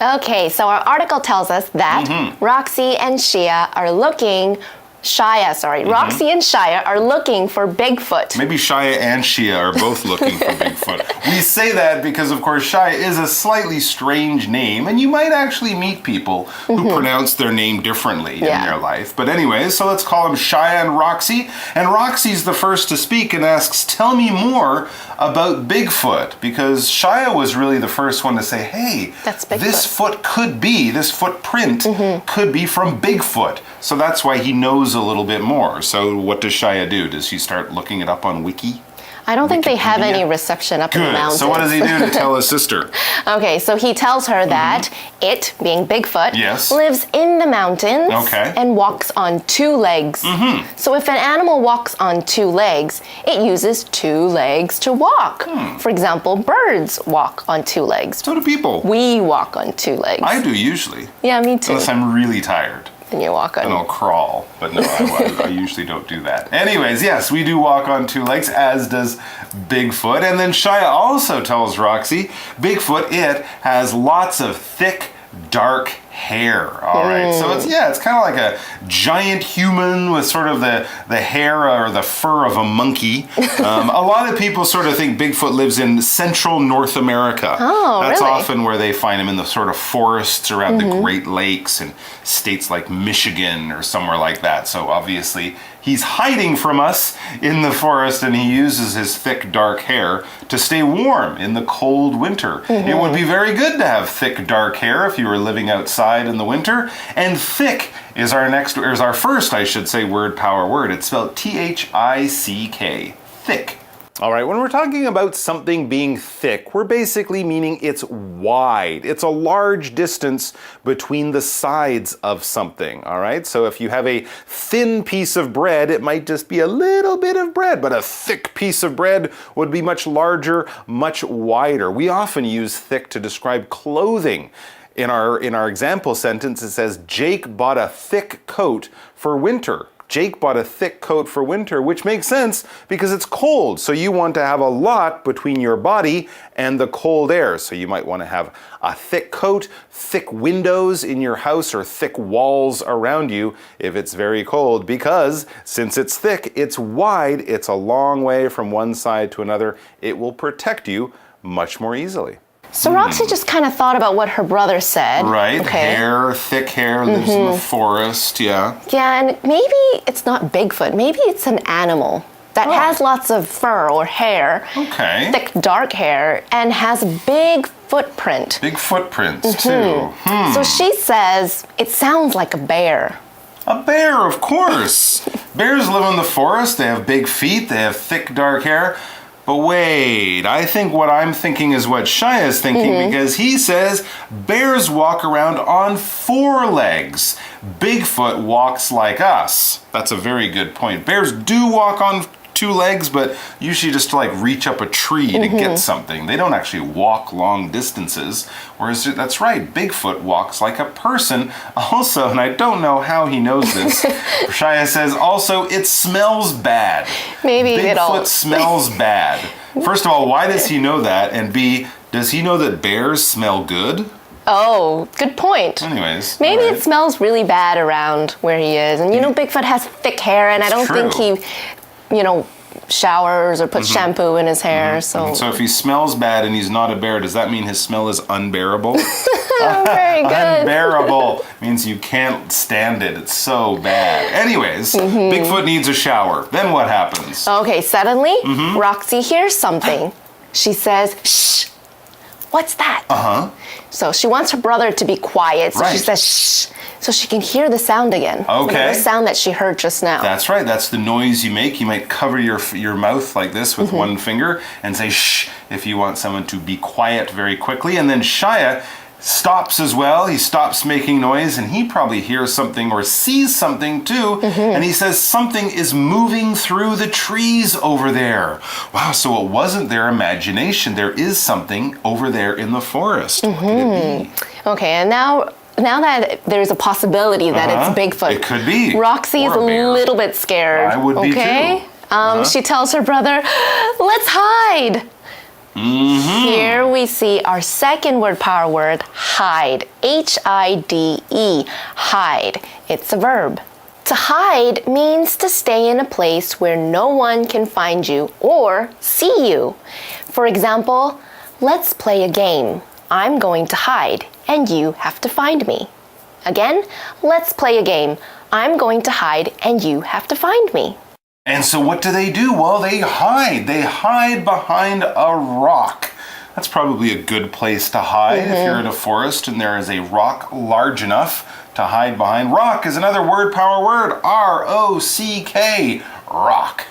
Okay, so our article tells us that Roxy and Roxy and Shia are looking for Bigfoot. Maybe Shia and Shia are both looking for Bigfoot. We say that because, of course, Shia is a slightly strange name, and you might actually meet people who pronounce their name differently in their life. But anyways, so let's call them Shia and Roxy. And Roxy's the first to speak and asks, tell me more about Bigfoot, because Shia was really the first one to say, hey, this footprint could be from Bigfoot. So that's why he knows a little bit more. So what does Shia do? Does he start looking it up on Wiki? I don't think they have any reception up in the mountains. So what does he do to tell his sister? Okay, so he tells her that it, being Bigfoot, Yes. lives in the mountains and walks on two legs. So if an animal walks on two legs, it uses two legs to walk. For example, birds walk on two legs. So do people. We walk on two legs. I do usually. Yeah, me too. Unless I'm really tired. And you walk on. And I'll crawl, but no, I usually don't do that. Anyways, yes, we do walk on two legs, as does Bigfoot. And then Shia also tells Roxy, Bigfoot, it has lots of thick, dark hair. All right, so it's kind of like a giant human with sort of the hair or the fur of a monkey. A lot of people sort of think Bigfoot lives in central North America. Oh, That's really? often where they find him, in the sort of forests around the Great Lakes and states like Michigan or somewhere like that. So obviously he's hiding from us in the forest, and he uses his thick, dark hair to stay warm in the cold winter. It would be very good to have thick, dark hair if you were living outside in the winter. And thick is our first, I should say, word power word. It's spelled T-H-I-C-K. Thick. All right, when we're talking about something being thick, we're basically meaning it's wide. It's a large distance between the sides of something, all right? So if you have a thin piece of bread, it might just be a little bit of bread, but a thick piece of bread would be much larger, much wider. We often use thick to describe clothing. In our example sentence, it says, Jake bought a thick coat for winter. Jake bought a thick coat for winter, which makes sense because it's cold. So you want to have a lot between your body and the cold air. So you might want to have a thick coat, thick windows in your house, or thick walls around you if it's very cold, because since it's thick, it's wide, it's a long way from one side to another. It will protect you much more easily. So Roxy just kind of thought about what her brother said. Right, hair, thick hair, lives in the forest, Yeah, and maybe it's not Bigfoot. Maybe it's an animal that has lots of fur or hair. Okay. Thick, dark hair, and has a big footprint. Big footprints, too. So she says it sounds like a bear. A bear, of course. Bears live in the forest. They have big feet. They have thick, dark hair. But wait, I think what I'm thinking is what Shia is thinking, because he says bears walk around on four legs. Bigfoot walks like us. That's a very good point. Bears do walk on two legs, but usually just to like reach up a tree to get something. They don't actually walk long distances. Whereas that's right, Bigfoot walks like a person. Also, and I don't know how he knows this, Shia says also it smells bad. Maybe Bigfoot smells bad. First of all, why does he know that? And B, does he know that bears smell good? Oh, good point. Anyways. Maybe it smells really bad around where he is. And you know, Bigfoot has thick hair, and I don't think he, showers or puts shampoo in his hair. So if he smells bad and he's not a bear, does that mean his smell is unbearable? Very good. Unbearable means you can't stand it. It's so bad. Anyways, Bigfoot needs a shower. Then what happens? Okay, suddenly, Roxy hears something. She says, shh, what's that? So she wants her brother to be quiet, so she says, shh, so she can hear the sound again. Okay. The sound that she heard just now. That's right. That's the noise you make. You might cover your mouth like this with one finger and say shh if you want someone to be quiet very quickly. And then Shia stops as well. He stops making noise, and he probably hears something or sees something too. And he says something is moving through the trees over there. Wow, so it wasn't their imagination. There is something over there in the forest. What could it be? Okay, and now that there's a possibility that it's Bigfoot, it could be. Roxy is a little bit scared. I would be too. She tells her brother, let's hide. Here we see our second word power word, hide. H-I-D-E, hide. It's a verb. To hide means to stay in a place where no one can find you or see you. For example, let's play a game. I'm going to hide, and you have to find me. Again, let's play a game. I'm going to hide, and you have to find me. And so what do? Well, they hide. They hide behind a rock. That's probably a good place to hide if you're in a forest and there is a rock large enough to hide behind. Rock is another word power word. R-O-C-K, rock.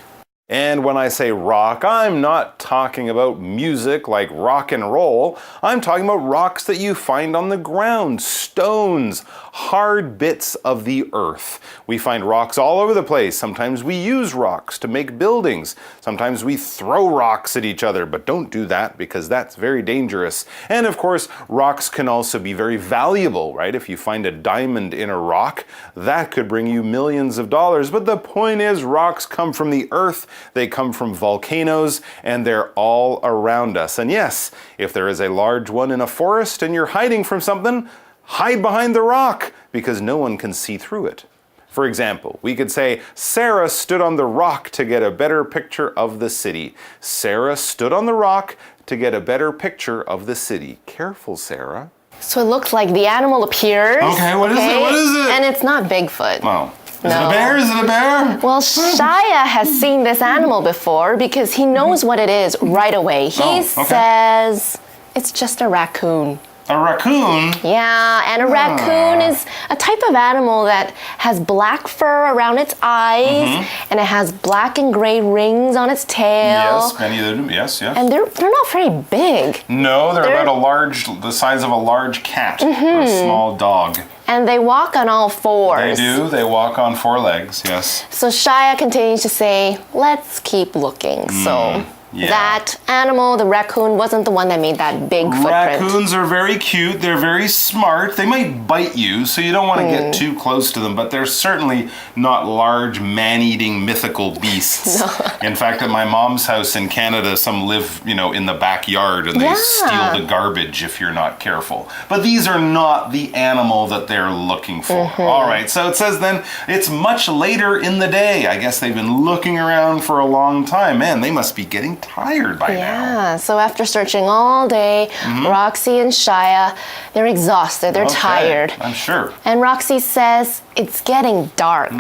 And when I say rock, I'm not talking about music like rock and roll. I'm talking about rocks that you find on the ground, stones, hard bits of the earth. We find rocks all over the place. Sometimes we use rocks to make buildings. Sometimes we throw rocks at each other, but don't do that because that's very dangerous. And of course, rocks can also be very valuable, right? If you find a diamond in a rock, that could bring you millions of dollars. But the point is, rocks come from the earth. They come from volcanoes, and they're all around us. And yes, if there is a large one in a forest and you're hiding from something, hide behind the rock because no one can see through it. For example, we could say, Sarah stood on the rock to get a better picture of the city. Sarah stood on the rock to get a better picture of the city. Careful, Sarah. So it looks like the animal appears. Okay, what is it? What is it? And it's not Bigfoot. Oh. Is it a bear? Is it a bear? Well, Shia has seen this animal before because he knows what it is right away. He says it's just a raccoon. A raccoon? Yeah, and a raccoon is a type of animal that has black fur around its eyes, and it has black and gray rings on its tail. Yes, many of them, yes. And they're not very big. No, they're about the size of a large cat or a small dog. And they walk on all fours. They do. They walk on four legs, yes. So Shia continues to say, let's keep looking. So that animal, the raccoon, wasn't the one that made that big footprint. Raccoons are very cute. They're very smart. They might bite you, so you don't want to get too close to them, but they're certainly not large, man-eating, mythical beasts. No. In fact, at my mom's house in Canada, some live, in the backyard, and they steal the garbage if you're not careful. But these are not the animal that they're looking for. All right, so it says then, it's much later in the day. I guess they've been looking around for a long time. Man, they must be getting tired by now. Yeah, so after searching all day, Roxy and Shia, they're exhausted, they're tired. I'm sure. And Roxy says, it's getting dark.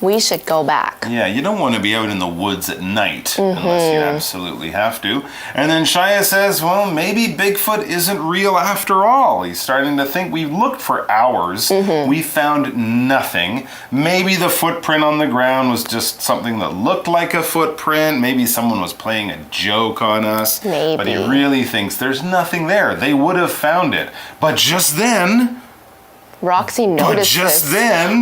We should go back. Yeah, you don't want to be out in the woods at night unless you absolutely have to. And then Shia says, well, maybe Bigfoot isn't real after all. He's starting to think. We've looked for hours. We found nothing. Maybe the footprint on the ground was just something that looked like a footprint. Maybe someone was playing a joke on us. Maybe. But he really thinks there's nothing there. They would have found it. But just then... Roxy notices.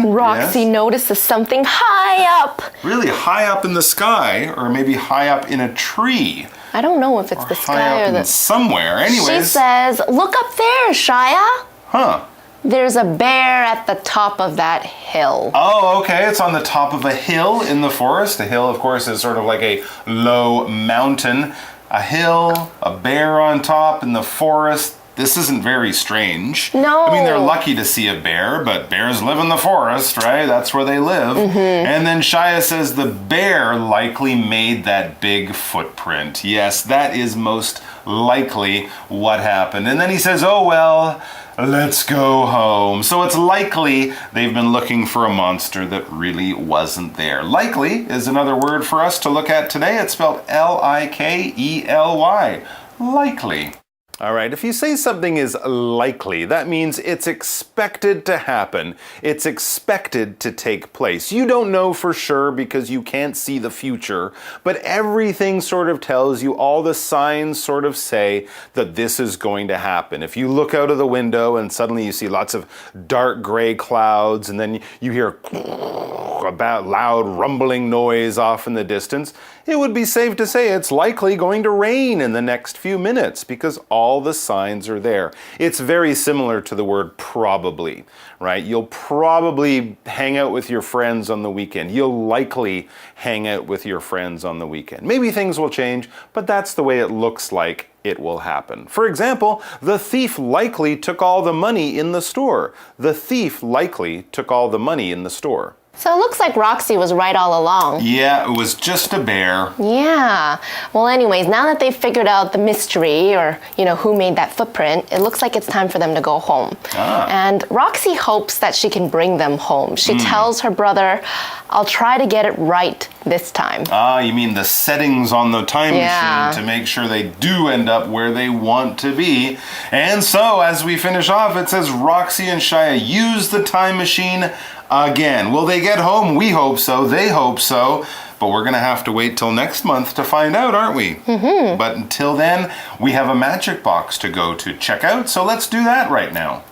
Roxy notices something high up. Really high up in the sky, or maybe high up in a tree. I don't know if it's the sky or the... somewhere. Anyways. She says, look up there, Shia. Huh. There's a bear at the top of that hill. Oh, okay. It's on the top of a hill in the forest. A hill, of course, is sort of like a low mountain. A hill, a bear on top in the forest. This isn't very strange. No. I mean, they're lucky to see a bear, but bears live in the forest, right? That's where they live. And then Shia says the bear likely made that big footprint. Yes, that is most likely what happened. And then he says, oh, well, let's go home. So it's likely they've been looking for a monster that really wasn't there. Likely is another word for us to look at today. It's spelled L-I-K-E-L-Y. Likely. All right, if you say something is likely, that means it's expected to happen. It's expected to take place. You don't know for sure because you can't see the future, but everything sort of tells you, all the signs sort of say that this is going to happen. If you look out of the window and suddenly you see lots of dark gray clouds and then you hear a loud rumbling noise off in the distance, it would be safe to say it's likely going to rain in the next few minutes because all all the signs are there. It's very similar to the word probably, right? You'll probably hang out with your friends on the weekend. You'll likely hang out with your friends on the weekend. Maybe things will change, but that's the way it looks like it will happen. For example, the thief likely took all the money in the store. The thief likely took all the money in the store. So it looks like Roxy was right all along. Yeah, it was just a bear. Yeah. Well, anyways, now that they've figured out the mystery or, who made that footprint, it looks like it's time for them to go home. And Roxy hopes that she can bring them home. She tells her brother, I'll try to get it right this time. You mean the settings on the time machine to make sure they do end up where they want to be. And so, as we finish off, it says Roxy and Shia use the time machine again. Will they get home? We hope so. They hope so. But we're going to have to wait till next month to find out, aren't we? But until then, we have a magic box to go to check out. So let's do that right now.